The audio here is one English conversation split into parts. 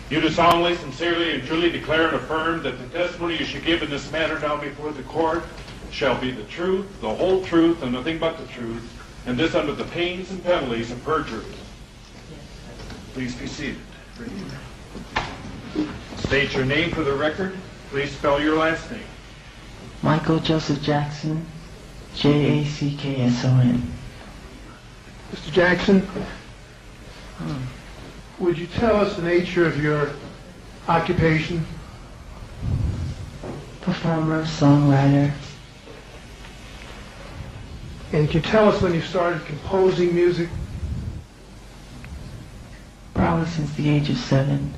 You do solemnly, sincerely, and truly declare and affirm that the testimony you shall give in this matter now before the court shall be the truth, the whole truth, and nothing but the truth, and this under the pains and penalties of perjury. Please be seated. State your name for the record. Please spell your last name. Michael Joseph Jackson, Jackson. Mr. Jackson, would you tell us the nature of your occupation? Performer, songwriter. And can you tell us when you started composing music? Probably since the age of 7.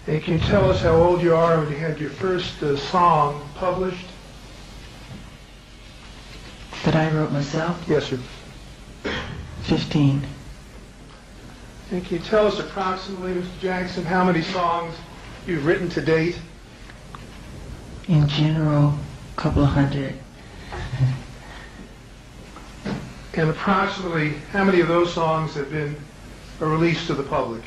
And can you tell us how old you are when you had your first song published? That I wrote myself? Yes, sir. 15. And can you tell us approximately, Mr. Jackson, how many songs you've written to date? In general, a couple of hundred. And approximately, how many of those songs have been released to the public?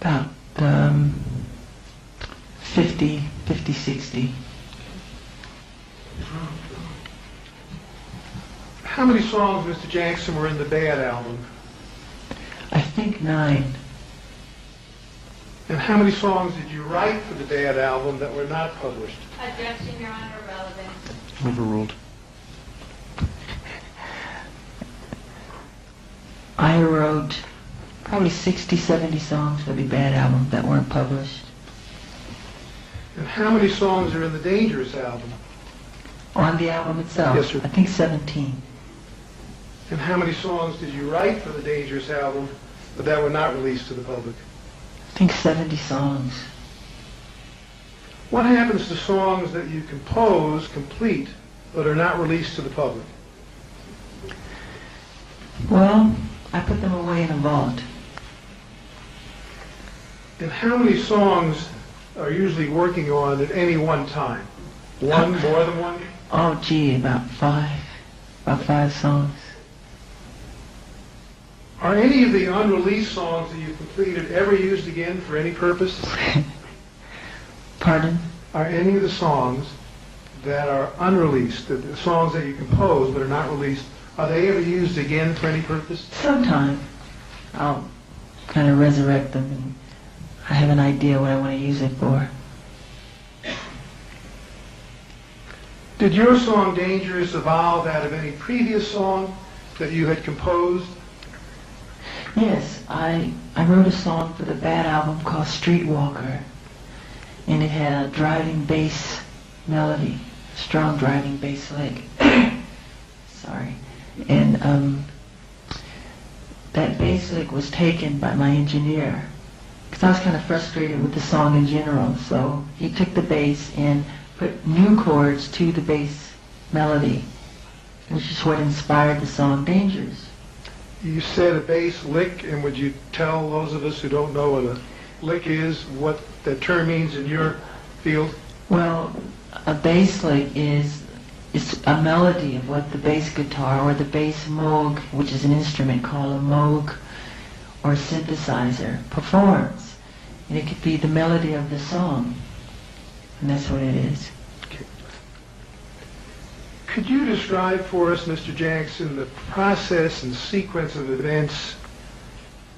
About 50, 60. How many songs, Mr. Jackson, were in the Bad album? I think 9. And how many songs did you write for the Bad album that were not published? Objection, Your Honor, relevant. Overruled. I wrote probably 60, 70 songs for the Bad album that weren't published. And how many songs are in the Dangerous album? On the album itself? Yes, sir. I think 17. And how many songs did you write for the Dangerous album but that were not released to the public? I think 70 songs. What happens to songs that you compose complete but are not released to the public? Well, I put them away in a vault. And how many songs are usually working on at any one time? One, more than one? Oh, gee, about 5. About 5 songs. Are any of the unreleased songs that you completed ever used again for any purpose? Pardon? Are any of the songs that are unreleased, the songs that you compose but are not released, are they ever used again for any purpose? Sometime I'll kind of resurrect them and I have an idea what I want to use it for. Did your song Dangerous evolve out of any previous song that you had composed? Yes, I wrote a song for the Bad album called Streetwalker, and it had a driving bass melody, strong driving bass lick. Sorry. And that bass lick was taken by my engineer, because I was kind of frustrated with the song in general, so he took the bass and put new chords to the bass melody, which is what inspired the song Dangerous. You said a bass lick, and would you tell those of us who don't know what a lick is, what that term means in your field? Well, a bass lick is a melody of what the bass guitar or the bass moog, which is an instrument called a moog or synthesizer, performs. And it could be the melody of the song. And that's what it is. Could you describe for us, Mr. Jackson, the process and sequence of events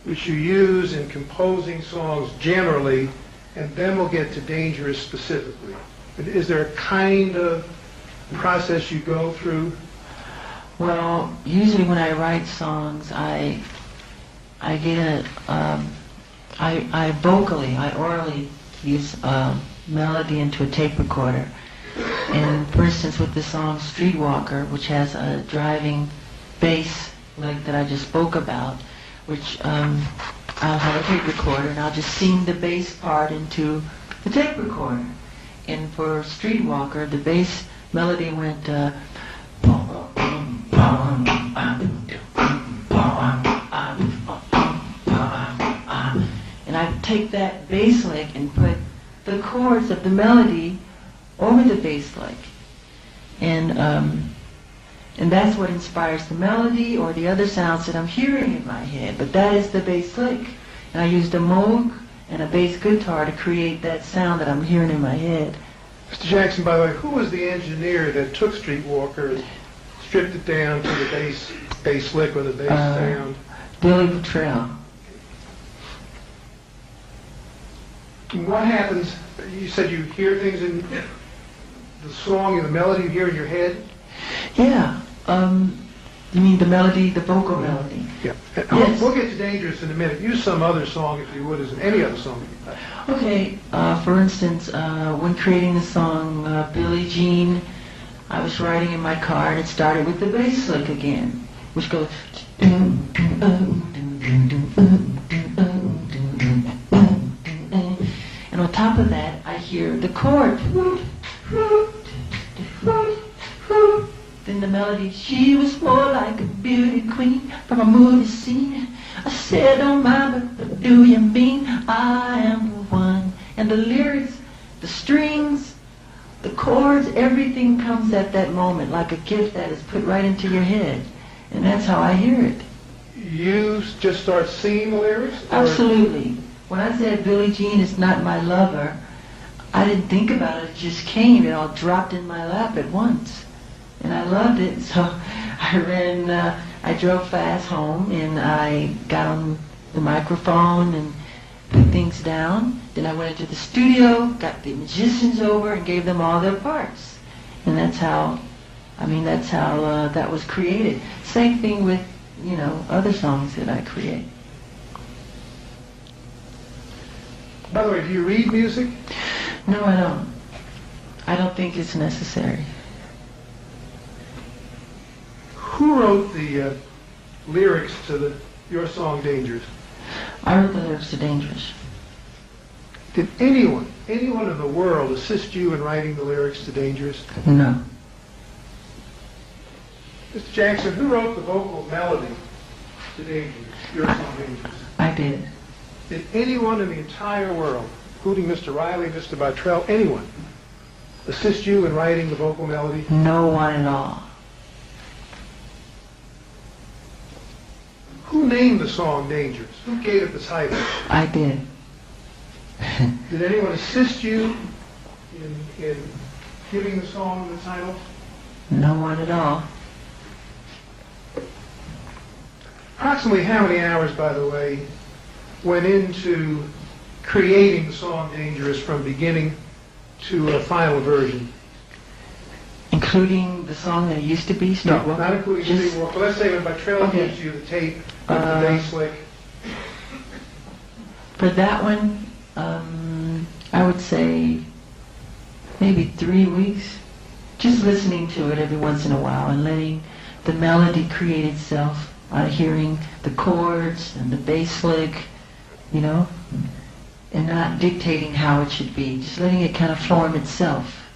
which you use in composing songs generally, and then we'll get to Dangerous specifically? Is there a kind of process you go through? Well, usually when I write songs, I orally use melody into a tape recorder. And for instance, with the song Streetwalker, which has a driving bass lick that I just spoke about, which I'll have a tape recorder and I'll just sing the bass part into the tape recorder. And for Streetwalker, the bass melody went and I take that bass lick and put the chords of the melody over the bass lick. And And that's what inspires the melody or the other sounds that I'm hearing in my head. But that is the bass lick. And I used a Moog and a bass guitar to create that sound that I'm hearing in my head. Mr. Jackson, by the way, who was the engineer that took Streetwalker and stripped it down to the bass lick or the bass sound? Billy Bottrell. What happens, you said you hear things in the song and the melody you hear in your head? Yeah. You mean the melody, the vocal melody? Yeah. Yes. We'll get to Dangerous in a minute. Use some other song, if you would, as any other song that you play. Okay, for instance, when creating the song Billie Jean, I was riding in my car and it started with the bass lick again, which goes... And on top of that, I hear the chord. Then the melody, she was more like a beauty queen from a movie scene. I said, don't mind, but what do you mean? I am the one. And the lyrics, the strings, the chords, everything comes at that moment like a gift that is put right into your head. And that's how I hear it. You just start singing the lyrics? Absolutely. When I said Billie Jean is not my lover, I didn't think about it. It just came. It all dropped in my lap at once. And I loved it. So I drove fast home and I got on the microphone and put things down. Then I went into the studio, got the musicians over and gave them all their parts. And that's how that was created. Same thing with, other songs that I create. By the way, do you read music? No, I don't. I don't think it's necessary. Who wrote the lyrics to your song Dangerous? I wrote the lyrics to Dangerous. Did anyone in the world assist you in writing the lyrics to Dangerous? No. Mr. Jackson, who wrote the vocal melody to Dangerous, your song Dangerous? I did. Did anyone in the entire world, including Mr. Riley, Mr. Bottrell, anyone, assist you in writing the vocal melody? No one at all. Who named the song Dangerous? Who gave it the title? I did. Did anyone assist you in giving the song the title? No one at all. Approximately how many hours, by the way, went into creating the song Dangerous from beginning to a final version? Including the song that it used to be, Streetwalker? No, not including Streetwalker. But let's say when Bottrell gives you the tape with the bass lick. For that one, I would say maybe 3 weeks. Just listening to it every once in a while and letting the melody create itself. Hearing the chords and the bass lick, and not dictating how it should be. Just letting it kind of form itself.